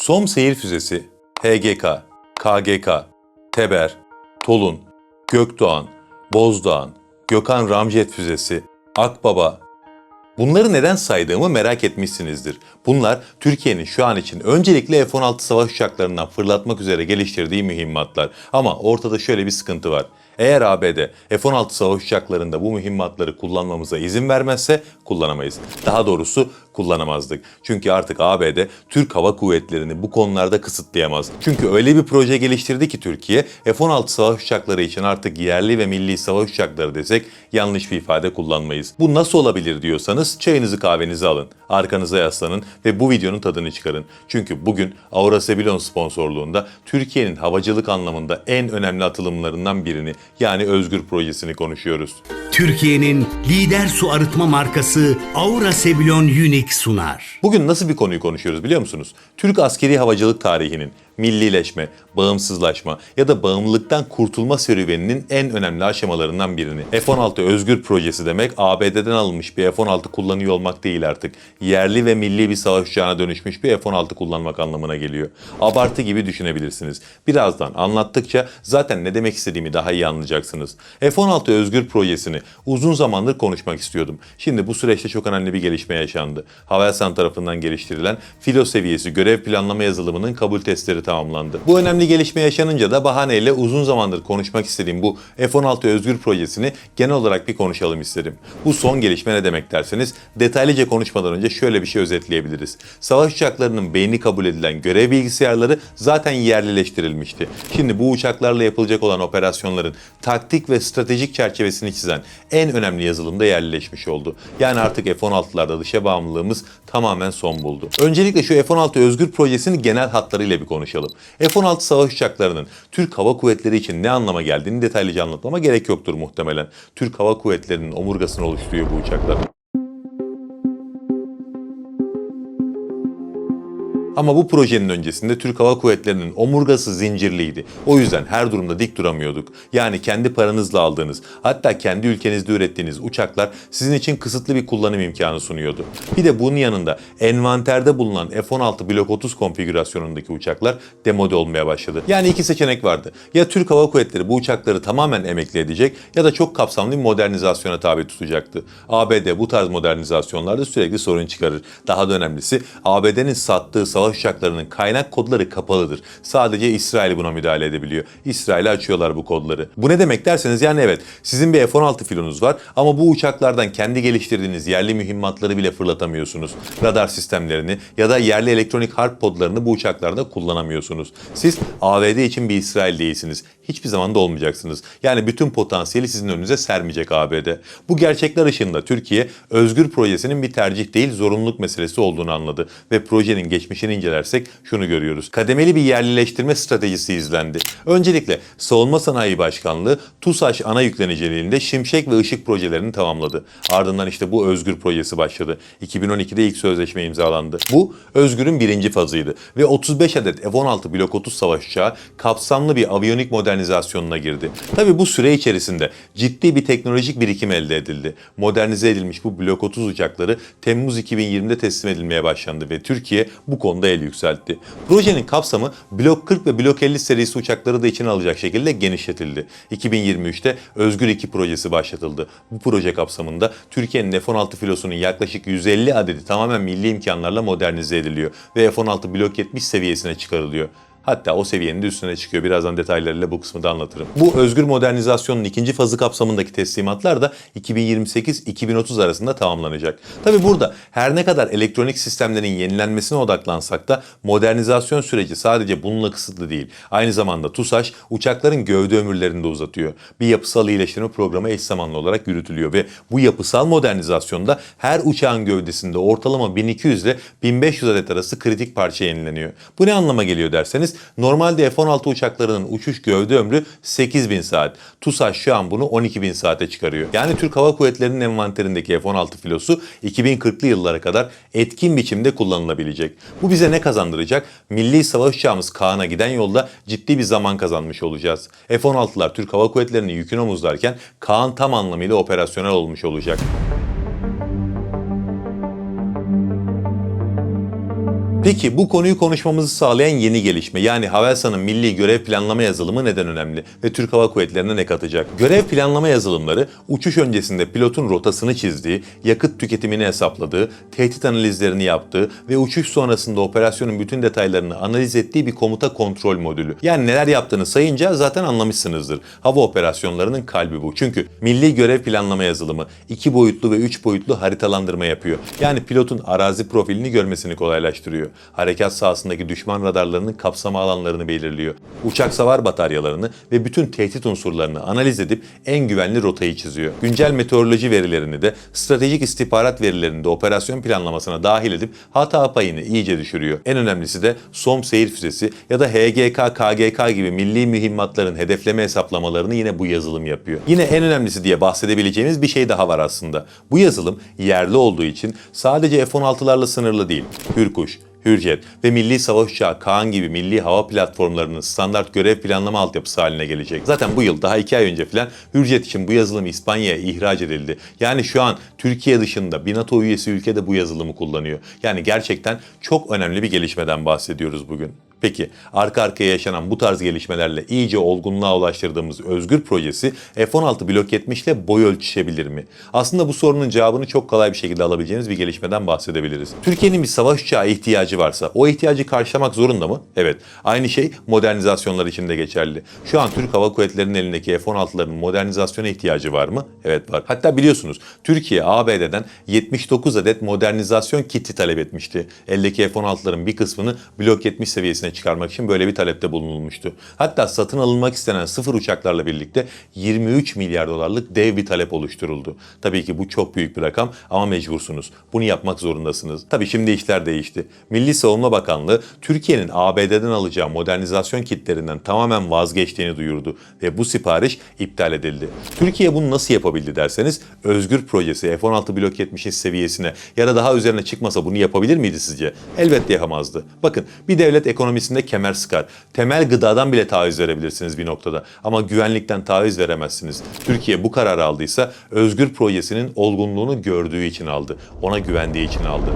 SOM seyir füzesi, HGK, KGK, Teber, Tolun, Gökdoğan, Bozdoğan, Gökhan Ramjet füzesi, Akbaba. Bunları neden saydığımı merak etmişsinizdir. Bunlar Türkiye'nin şu an için öncelikle F-16 savaş uçaklarından fırlatmak üzere geliştirdiği mühimmatlar. Ama ortada şöyle bir sıkıntı var. Eğer ABD F-16 savaş uçaklarında bu mühimmatları kullanmamıza izin vermezse kullanamayız. Daha doğrusu kullanamazdık. Çünkü artık ABD Türk Hava Kuvvetleri'ni bu konularda kısıtlayamaz. Çünkü öyle bir proje geliştirdi ki Türkiye, F-16 savaş uçakları için artık yerli ve milli savaş uçakları desek yanlış bir ifade kullanmayız. Bu nasıl olabilir diyorsanız çayınızı kahvenizi alın, arkanıza yaslanın ve bu videonun tadını çıkarın. Çünkü bugün Aura Sebilon sponsorluğunda Türkiye'nin havacılık anlamında en önemli atılımlarından birini, yani Özgür projesini konuşuyoruz. Türkiye'nin lider su arıtma markası Aura Sebilon Unique sunar. Bugün nasıl bir konuyu konuşuyoruz biliyor musunuz? Türk askeri havacılık tarihinin millileşme, bağımsızlaşma ya da bağımlılıktan kurtulma serüveninin en önemli aşamalarından birini. F-16 Özgür projesi demek ABD'den alınmış bir F-16 kullanıyor olmak değil artık. Yerli ve milli bir savaş uçağına dönüşmüş bir F-16 kullanmak anlamına geliyor. Abartı gibi düşünebilirsiniz. Birazdan anlattıkça zaten ne demek istediğimi daha iyi anlayacaksınız. F-16 Özgür projesini uzun zamandır konuşmak istiyordum. Şimdi bu süreçte çok önemli bir gelişme yaşandı. Havelsan tarafından geliştirilen filo seviyesi görev planlama yazılımının kabul testleri tamamlandı. Bu önemli gelişme yaşanınca da bahaneyle uzun zamandır konuşmak istediğim bu F-16 Özgür projesini genel olarak bir konuşalım istedim. Bu son gelişme ne demek derseniz, detaylıca konuşmadan önce şöyle bir şey özetleyebiliriz. Savaş uçaklarının beyni kabul edilen görev bilgisayarları zaten yerlileştirilmişti. Şimdi bu uçaklarla yapılacak olan operasyonların taktik ve stratejik çerçevesini çizen en önemli yazılım da yerlileşmiş oldu. Yani artık F-16'larda dışa bağımlılığımız tamamen son buldu. Öncelikle şu F-16 Özgür projesini genel hatlarıyla bir konuşalım. F-16 savaş uçaklarının Türk Hava Kuvvetleri için ne anlama geldiğini detaylıca anlatmama gerek yoktur muhtemelen. Türk Hava Kuvvetleri'nin omurgasını oluşturuyor bu uçaklar. Ama bu projenin öncesinde Türk Hava Kuvvetleri'nin omurgası zincirliydi. O yüzden her durumda dik duramıyorduk. Yani kendi paranızla aldığınız, hatta kendi ülkenizde ürettiğiniz uçaklar sizin için kısıtlı bir kullanım imkanı sunuyordu. Bir de bunun yanında envanterde bulunan F-16 Blok 30 konfigürasyonundaki uçaklar demode olmaya başladı. Yani iki seçenek vardı. Ya Türk Hava Kuvvetleri bu uçakları tamamen emekli edecek ya da çok kapsamlı bir modernizasyona tabi tutacaktı. ABD bu tarz modernizasyonlarda sürekli sorun çıkarır. Daha da önemlisi ABD'nin sattığı savaş uçaklarının kaynak kodları kapalıdır. Sadece İsrail buna müdahale edebiliyor. İsrail'e açıyorlar bu kodları. Bu ne demek derseniz, yani evet, sizin bir F-16 filonuz var ama bu uçaklardan kendi geliştirdiğiniz yerli mühimmatları bile fırlatamıyorsunuz. Radar sistemlerini ya da yerli elektronik harp kodlarını bu uçaklarda kullanamıyorsunuz. Siz ABD için bir İsrail değilsiniz. Hiçbir zaman da olmayacaksınız. Yani bütün potansiyeli sizin önünüze sermeyecek ABD. Bu gerçekler ışığında Türkiye, Özgür projesinin bir tercih değil zorunluluk meselesi olduğunu anladı ve projenin geçmişini incelersek şunu görüyoruz. Kademeli bir yerlileştirme stratejisi izlendi. Öncelikle Savunma Sanayi Başkanlığı TUSAŞ ana yükleniciliğinde Şimşek ve Işık projelerini tamamladı. Ardından işte bu Özgür projesi başladı. 2012'de ilk sözleşme imzalandı. Bu Özgür'ün birinci fazıydı ve 35 adet F-16 Blok 30 savaş uçağı kapsamlı bir aviyonik modernizasyonuna girdi. Tabii bu süre içerisinde ciddi bir teknolojik birikim elde edildi. Modernize edilmiş bu Blok 30 uçakları Temmuz 2020'de teslim edilmeye başlandı ve Türkiye bu konuda el yükseltti. Projenin kapsamı Blok 40 ve Blok 50 serisi uçakları da içine alacak şekilde genişletildi. 2023'te Özgür 2 projesi başlatıldı. Bu proje kapsamında Türkiye'nin F-16 filosunun yaklaşık 150 adedi tamamen milli imkanlarla modernize ediliyor ve F-16 Blok 70 seviyesine çıkarılıyor. Hatta o seviyenin de üstüne çıkıyor. Birazdan detaylarıyla bu kısmı da anlatırım. Bu Özgür modernizasyonun ikinci fazı kapsamındaki teslimatlar da 2028-2030 arasında tamamlanacak. Tabi burada her ne kadar elektronik sistemlerin yenilenmesine odaklansak da modernizasyon süreci sadece bununla kısıtlı değil. Aynı zamanda TUSAŞ uçakların gövde ömürlerini de uzatıyor. Bir yapısal iyileştirme programı eş zamanlı olarak yürütülüyor ve bu yapısal modernizasyonda her uçağın gövdesinde ortalama 1200 ile 1500 adet arası kritik parça yenileniyor. Bu ne anlama geliyor derseniz, normalde F-16 uçaklarının uçuş gövde ömrü 8000 saat. TUSAŞ şu an bunu 12.000 saate çıkarıyor. Yani Türk Hava Kuvvetleri'nin envanterindeki F-16 filosu 2040'lı yıllara kadar etkin biçimde kullanılabilecek. Bu bize ne kazandıracak? Milli savaş uçağımız Kaan'a giden yolda ciddi bir zaman kazanmış olacağız. F-16'lar Türk Hava Kuvvetleri'nin yükünü omuzlarken Kaan tam anlamıyla operasyonel olmuş olacak. Peki bu konuyu konuşmamızı sağlayan yeni gelişme, yani Havelsan'ın milli görev planlama yazılımı neden önemli ve Türk Hava Kuvvetleri'ne ne katacak? Görev planlama yazılımları uçuş öncesinde pilotun rotasını çizdiği, yakıt tüketimini hesapladığı, tehdit analizlerini yaptığı ve uçuş sonrasında operasyonun bütün detaylarını analiz ettiği bir komuta kontrol modülü. Yani neler yaptığını sayınca zaten anlamışsınızdır. Hava operasyonlarının kalbi bu. Çünkü milli görev planlama yazılımı 2 boyutlu ve 3 boyutlu haritalandırma yapıyor. Yani pilotun arazi profilini görmesini kolaylaştırıyor. Harekat sahasındaki düşman radarlarının kapsama alanlarını belirliyor. Uçak savar bataryalarını ve bütün tehdit unsurlarını analiz edip en güvenli rotayı çiziyor. Güncel meteoroloji verilerini de stratejik istihbarat verilerini de operasyon planlamasına dahil edip hata payını iyice düşürüyor. En önemlisi de SOM seyir füzesi ya da HGK, KGK gibi milli mühimmatların hedefleme hesaplamalarını yine bu yazılım yapıyor. Yine en önemlisi diye bahsedebileceğimiz bir şey daha var aslında. Bu yazılım yerli olduğu için sadece F-16'larla sınırlı değil. Hürkuş, Hürjet ve Milli Savaş Uçağı Kaan gibi milli hava platformlarının standart görev planlama altyapısı haline gelecek. Zaten bu yıl daha 2 ay önce falan Hürjet için bu yazılım İspanya'ya ihraç edildi. Yani şu an Türkiye dışında bir NATO üyesi ülke de bu yazılımı kullanıyor. Yani gerçekten çok önemli bir gelişmeden bahsediyoruz bugün. Peki arka arkaya yaşanan bu tarz gelişmelerle iyice olgunluğa ulaştırdığımız Özgür projesi F-16 Blok 70 ile boy ölçüşebilir mi? Aslında bu sorunun cevabını çok kolay bir şekilde alabileceğimiz bir gelişmeden bahsedebiliriz. Türkiye'nin bir savaş uçağı ihtiyacı varsa o ihtiyacı karşılamak zorunda mı? Evet. Aynı şey modernizasyonlar için de geçerli. Şu an Türk Hava Kuvvetleri'nin elindeki F-16'ların modernizasyona ihtiyacı var mı? Evet var. Hatta biliyorsunuz Türkiye ABD'den 79 adet modernizasyon kiti talep etmişti. Eldeki F-16'ların bir kısmını Blok 70 seviyesine çıkarmak için böyle bir talepte bulunulmuştu. Hatta satın alınmak istenen sıfır uçaklarla birlikte 23 milyar dolarlık dev bir talep oluşturuldu. Tabii ki bu çok büyük bir rakam ama mecbursunuz. Bunu yapmak zorundasınız. Tabii şimdi işler değişti. Milli Savunma Bakanlığı Türkiye'nin ABD'den alacağı modernizasyon kitlerinden tamamen vazgeçtiğini duyurdu ve bu sipariş iptal edildi. Türkiye bunu nasıl yapabildi derseniz Özgür projesi F-16 Blok 70'in seviyesine ya da daha üzerine çıkmasa bunu yapabilir miydi sizce? Elbette yapamazdı. Bakın bir devlet ekonomisinde kemer sıkar. Temel gıdadan bile taviz verebilirsiniz bir noktada ama güvenlikten taviz veremezsiniz. Türkiye bu kararı aldıysa Özgür projesinin olgunluğunu gördüğü için aldı. Ona güvendiği için aldı.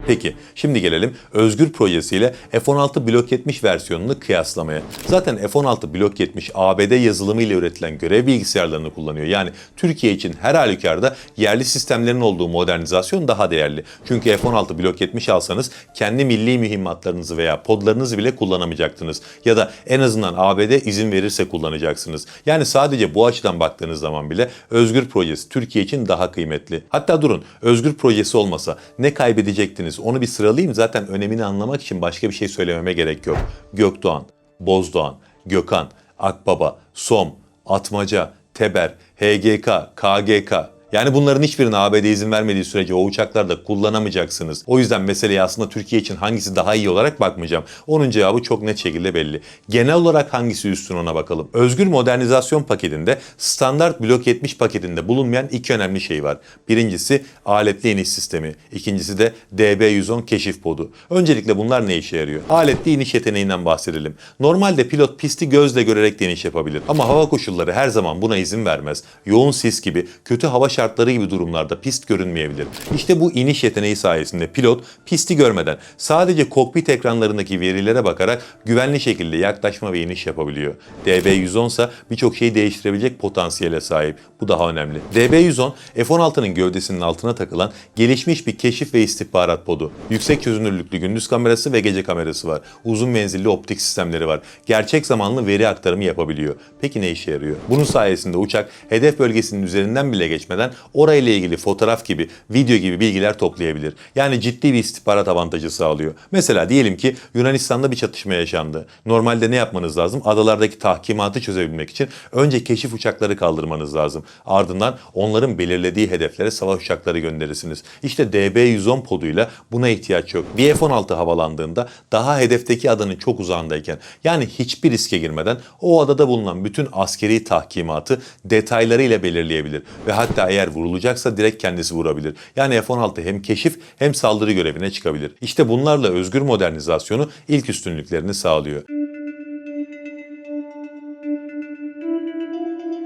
Peki, şimdi gelelim Özgür projesiyle F-16 Blok 70 versiyonunu kıyaslamaya. Zaten F-16 Blok 70 ABD yazılımıyla üretilen görev bilgisayarlarını kullanıyor. Yani Türkiye için her halükarda yerli sistemlerin olduğu modernizasyon daha değerli. Çünkü F-16 Blok 70 alsanız kendi milli mühimmatlarınızı veya podlarınızı bile kullanamayacaktınız. Ya da en azından ABD izin verirse kullanacaksınız. Yani sadece bu açıdan baktığınız zaman bile Özgür projesi Türkiye için daha kıymetli. Hatta durun, Özgür projesi olmasa ne kaybedecektiniz? Onu bir sıralayayım, zaten önemini anlamak için başka bir şey söylememe gerek yok. Gökdoğan, Bozdoğan, Gökhan, Akbaba, SOM, Atmaca, Teber, HGK, KGK. Yani bunların hiçbirini ABD izin vermediği sürece o uçaklarda kullanamayacaksınız. O yüzden meseleye aslında Türkiye için hangisi daha iyi olarak bakmayacağım. Onun cevabı çok net şekilde belli. Genel olarak hangisi üstün ona bakalım. Özgür modernizasyon paketinde standart Blok 70 paketinde bulunmayan iki önemli şey var. Birincisi aletli iniş sistemi. İkincisi de DB-110 keşif podu. Öncelikle bunlar ne işe yarıyor? Aletli iniş yeteneğinden bahsedelim. Normalde pilot pisti gözle görerek de iniş yapabilir. Ama hava koşulları her zaman buna izin vermez. Yoğun sis gibi, kötü hava şartları gibi durumlarda pist görünmeyebilir. İşte bu iniş yeteneği sayesinde pilot pisti görmeden sadece kokpit ekranlarındaki verilere bakarak güvenli şekilde yaklaşma ve iniş yapabiliyor. DB-110 ise birçok şeyi değiştirebilecek potansiyele sahip. Bu daha önemli. DB-110 F-16'nın gövdesinin altına takılan gelişmiş bir keşif ve istihbarat podu. Yüksek çözünürlüklü gündüz kamerası ve gece kamerası var. Uzun menzilli optik sistemleri var. Gerçek zamanlı veri aktarımı yapabiliyor. Peki ne işe yarıyor? Bunun sayesinde uçak hedef bölgesinin üzerinden bile geçmeden orayla ilgili fotoğraf gibi, video gibi bilgiler toplayabilir. Yani ciddi bir istihbarat avantajı sağlıyor. Mesela diyelim ki Yunanistan'da bir çatışma yaşandı. Normalde ne yapmanız lazım? Adalardaki tahkimatı çözebilmek için önce keşif uçakları kaldırmanız lazım. Ardından onların belirlediği hedeflere savaş uçakları gönderirsiniz. İşte DB-110 poduyla buna ihtiyaç yok. Bir F-16 havalandığında daha hedefteki adanın çok uzağındayken, yani hiçbir riske girmeden o adada bulunan bütün askeri tahkimatı detaylarıyla belirleyebilir. Ve hatta eğer vurulacaksa direkt kendisi vurabilir. Yani F-16 hem keşif hem saldırı görevine çıkabilir. İşte bunlarla özgür modernizasyonu ilk üstünlüklerini sağlıyor.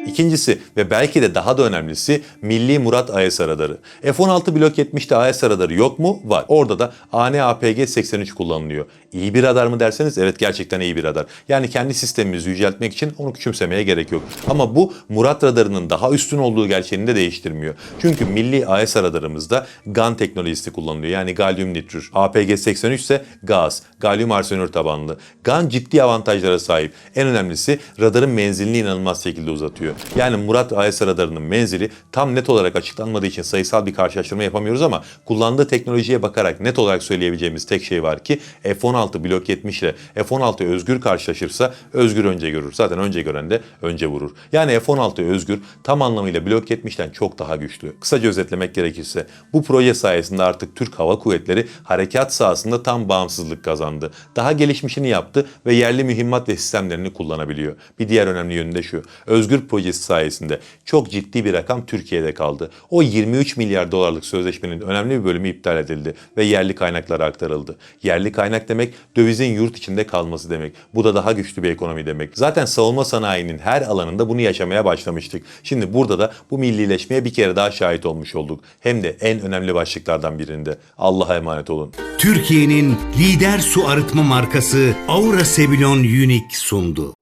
İkincisi ve belki de daha da önemlisi Milli Murat AES radarı. F-16 Blok 70'te AES radarı yok mu? Var. Orada da AN/APG-83 kullanılıyor. İyi bir radar mı derseniz evet, gerçekten iyi bir radar. Yani kendi sistemimizi yüceltmek için onu küçümsemeye gerek yok. Ama bu Murat radarının daha üstün olduğu gerçeğini de değiştirmiyor. Çünkü milli AES radarımızda GaN teknolojisi kullanılıyor. Yani galyum nitrür. APG-83 ise gaz, galyum arsenür tabanlı. GaN ciddi avantajlara sahip. En önemlisi radarın menzilini inanılmaz şekilde uzatıyor. Yani Murat AES radarının menzili tam net olarak açıklanmadığı için sayısal bir karşılaştırma yapamıyoruz ama kullandığı teknolojiye bakarak net olarak söyleyebileceğimiz tek şey var ki F-16 Blok 70 ile F-16 Özgür karşılaşırsa Özgür önce görür. Zaten önce gören de önce vurur. Yani F-16 Özgür tam anlamıyla Blok 70'ten çok daha güçlü. Kısaca özetlemek gerekirse bu proje sayesinde artık Türk Hava Kuvvetleri harekat sahasında tam bağımsızlık kazandı. Daha gelişmişini yaptı ve yerli mühimmat ve sistemlerini kullanabiliyor. Bir diğer önemli yönü de şu. Özgür projesi sayesinde çok ciddi bir rakam Türkiye'de kaldı. O 23 milyar dolarlık sözleşmenin önemli bir bölümü iptal edildi ve yerli kaynaklara aktarıldı. Yerli kaynak demek dövizin yurt içinde kalması demek. Bu da daha güçlü bir ekonomi demek. Zaten savunma sanayinin her alanında bunu yaşamaya başlamıştık. Şimdi burada da bu millileşmeye bir kere daha şahit olmuş olduk. Hem de en önemli başlıklardan birinde. Allah'a emanet olun. Türkiye'nin lider su arıtma markası Aura Sebilon Unique sundu.